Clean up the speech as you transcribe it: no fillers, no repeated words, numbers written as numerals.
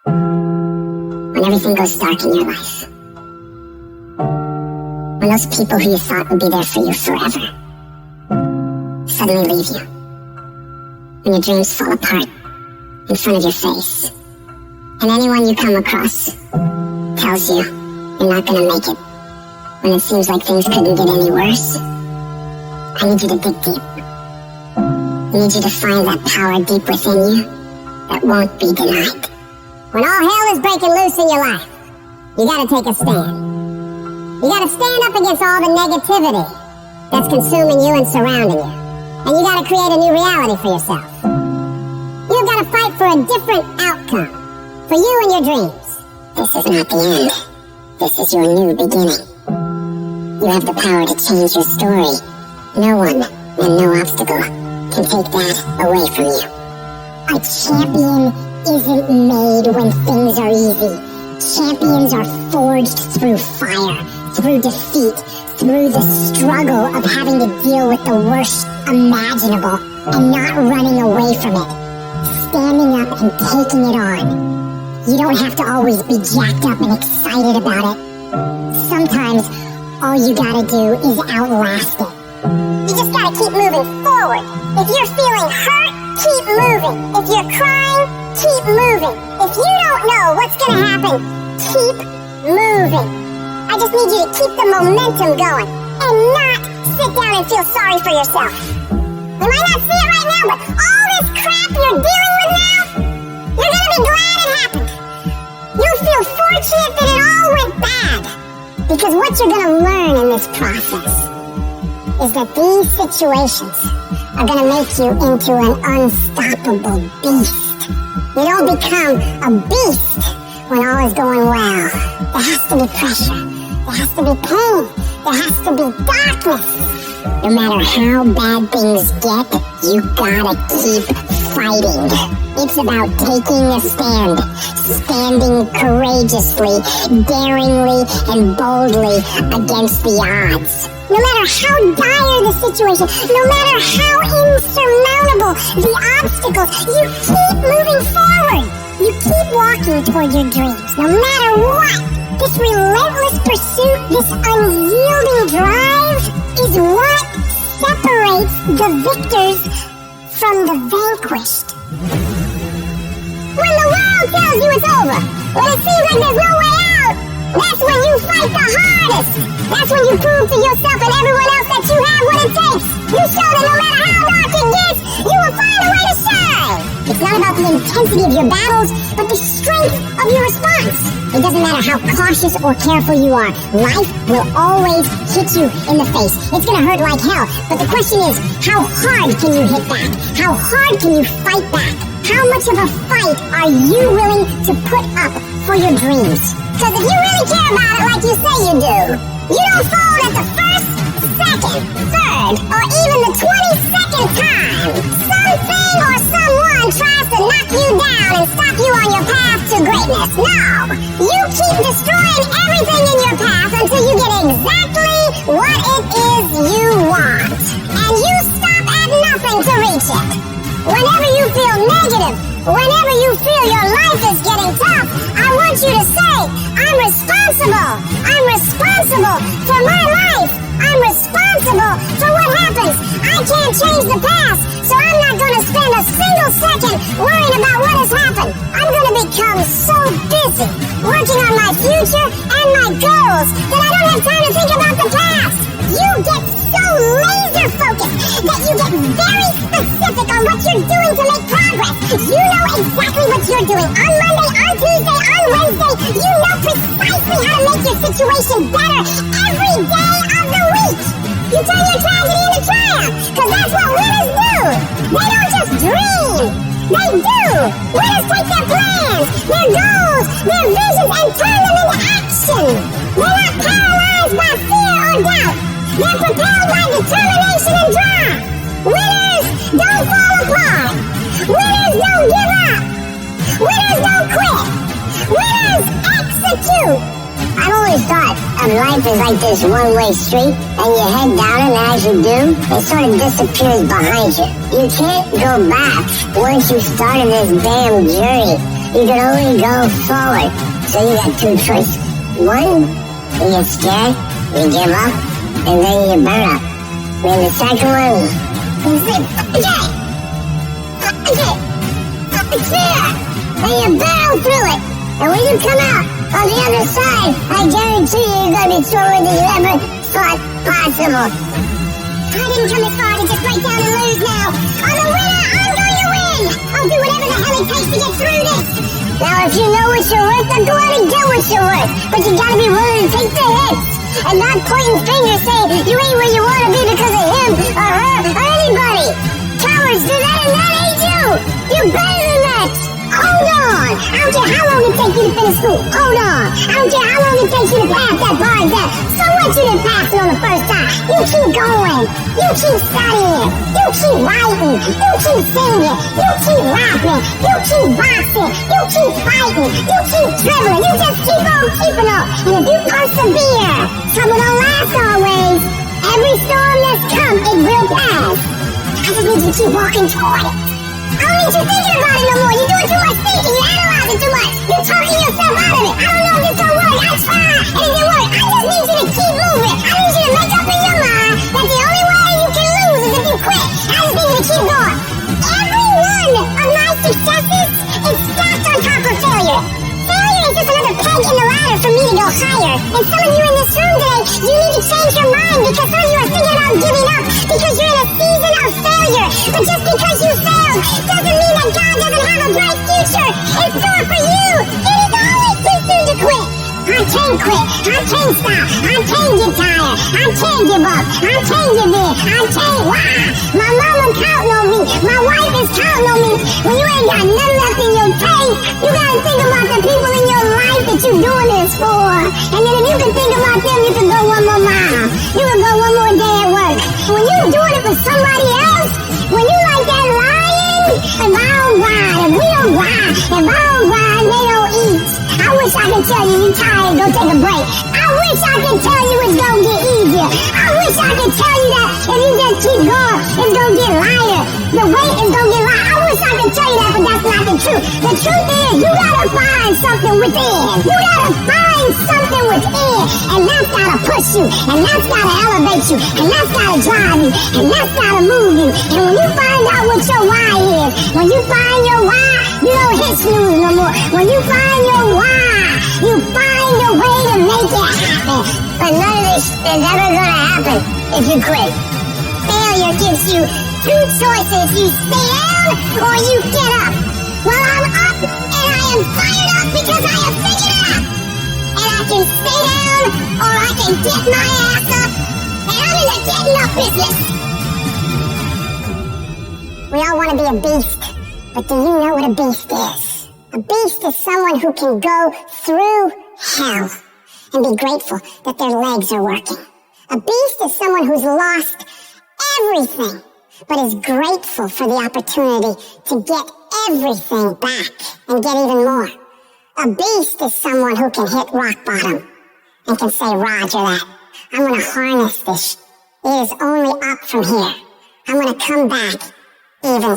When everything goes dark in your life. When those people who you thought would be there for you forever suddenly leave you. When your dreams fall apart in front of your face. And anyone you come across tells you you're not gonna make it. When it seems like things couldn't get any worse. I need you to dig deep. I need you to find that power deep within you that won't be denied. When all hell is breaking loose in your life, you gotta take a stand. You gotta stand up against all the negativity that's consuming you and surrounding you. And you gotta create a new reality for yourself. You've gotta fight for a different outcome. For you and your dreams. This is not the end. This is your new beginning. You have the power to change your story. No one and no obstacle can take that away from you. A champion isn't made when things are easy. Champions are forged through fire, through defeat, through the struggle of having to deal with the worst imaginable and not running away from it. Standing up and taking it on. You don't have to always be jacked up and excited about it. Sometimes all you gotta do is outlast it. You just gotta keep moving forward. If you're feeling hurt, keep moving. If you're crying, keep moving. If you don't know what's gonna happen, keep moving. I just need you to keep the momentum going and not sit down and feel sorry for yourself. You might not see it right now, but all this crap you're dealing with now, you're gonna be glad it happened. You'll feel fortunate that it all went bad. Because what you're gonna learn in this process is that these situations are gonna make you into an unstoppable beast. You don't become a beast when all is going well. There has to be pressure. There has to be pain. There has to be darkness. No matter how bad things get, you gotta keep fighting. It's about taking a stand, standing courageously, daringly, and boldly against the odds. No matter how dire the situation, no matter how insurmountable the obstacles, you keep moving forward. You keep walking toward your dreams, no matter what. This relentless pursuit, this unyielding drive, is what separates the victors from the vanquished. When the world tells you it's over, when it seems like there's no way out, that's when you fight the hardest. That's when you prove to yourself and everyone else that you have what it takes. You show that no matter how dark it gets, you will find a way to shine. It's not about the intensity of your battles, but the strength of your response. It doesn't matter how cautious or careful you are. Life will always hit you in the face. It's gonna hurt like hell. But the question is, how hard can you hit back? How hard can you fight back? How much of a fight are you willing to put up for your dreams? Because if you really care about it like you say you do, you don't fold at the first, second, third, or even the 22nd time something or someone tries to knock you down and stop you on your path to greatness. No! You keep destroying everything in your path until you get exactly what it is you want. And you stop at nothing to reach it. Whenever you feel negative, whenever you feel your life is getting tough, I want you to say, I'm responsible. I'm responsible for my life. I'm responsible for what happens. I can't change the past, so I'm not going to spend a single second worrying about what has happened. I'm going to become so busy working on my future and my goals that I don't have time to think about the past. You get so laser focused that you get very specific on what you're doing to make progress. You know exactly what you're doing on Monday, on Tuesday, on Wednesday. You know precisely how to make your situation better every day of the week. You turn your tragedy into triumph, because that's what winners do. They don't just dream. They do. Winners take their plans, their goals, their visions, and turn them into action. They're not paralyzed by fear or doubt. They're propelled by determination and drive. Winners don't fall apart. Winners don't give up. Winners don't quit. Winners execute. I've always thought of life as like this one-way street, and you head down it, and as you do, it sort of disappears behind you. You can't go back once you started this damn journey. You can only go forward. So you got two choices. One, you get scared, you give up, and then you burn up. And the second one, you say, okay, it's there. And you barrel through it. And when you come out on the other side, I guarantee you're going to be stronger than you ever thought possible. I didn't come as far to just break down and lose now. I'm a winner. I'm going to win. I'll do whatever the hell it takes to get through this. Now, if you know what you're worth, then go out and get what you're worth. But you gotta be willing to take the hits. And not pointing fingers saying you ain't where you want to be because of him or her or anybody. Cowards do that and that ain't you. You're better than that. Hold on. I don't care how long it takes you to finish school. Hold on. I don't care how long it takes you to pass that bar exam. So what you didn't pass it on the first time? You keep going. You keep studying. You keep writing. You keep singing. You keep rapping. You keep boxing. You keep fighting. You keep dribbling. You just keep on keeping on. And if you persevere, trouble don't last always. Every storm that's come, it will pass. I just need you to keep walking toward it. I don't need you thinking about it no more. You're doing too much thinking. You're analyzing too much. You're talking yourself out of it. I don't know if this will work. I tried and it didn't work. I just need you to keep moving. I need you to make up in your mind that the only way you can lose is if you quit. I just need you to keep going. Every one of my successes is stacked on top of failure. Failure is just another peg in the ladder for me to go higher. And some of you in this room today, you need to change your mind because some of you are thinking about giving up because you're in a season of failure. But just because you failed doesn't mean that God doesn't have a bright future in store for you. It is always too soon to quit. I can't quit. I can't stop. I can't get tired. I can't give up. I can't give in. I can't. Why? My mama counting on me. My wife is counting on me. When you ain't got nothing left in your tank, you gotta think about the people in your life that you're doing this for. And then if you can think about them, you can go one more mile. You can go one more day at work. When you're doing it for somebody else, when you like that lion, if I don't ride, if we don't ride, if I don't ride, they don't eat. I wish I could tell you you're tired, go take a break. I wish I could tell you it's gonna get easier. I wish I could tell you that if you just keep going, it's gonna get lighter. The weight is gonna get lighter. I wish I could tell you that, but that's not the truth. The truth is, you gotta find something within. You gotta find something within. And that's gotta push you. And that's gotta elevate you. And that's gotta drive you. And that's gotta move you. And when you find out what your why is, when you find your why, you don't hit snooze no more. When you find your why, you find a way to make it happen. But none of this is ever gonna happen if you quit. Failure gives you two choices. You stay down or you get up. Well, I'm up and I am fired up because I have figured it out. And I can stay down or I can get my ass up. And I'm in the getting up business. We all want to be a beast. But do you know what a beast is? A beast is someone who can go through hell and be grateful that their legs are working. A beast is someone who's lost everything, but is grateful for the opportunity to get everything back and get even more. A beast is someone who can hit rock bottom and can say, Roger that. I'm going to harness this. It is only up from here. I'm going to come back even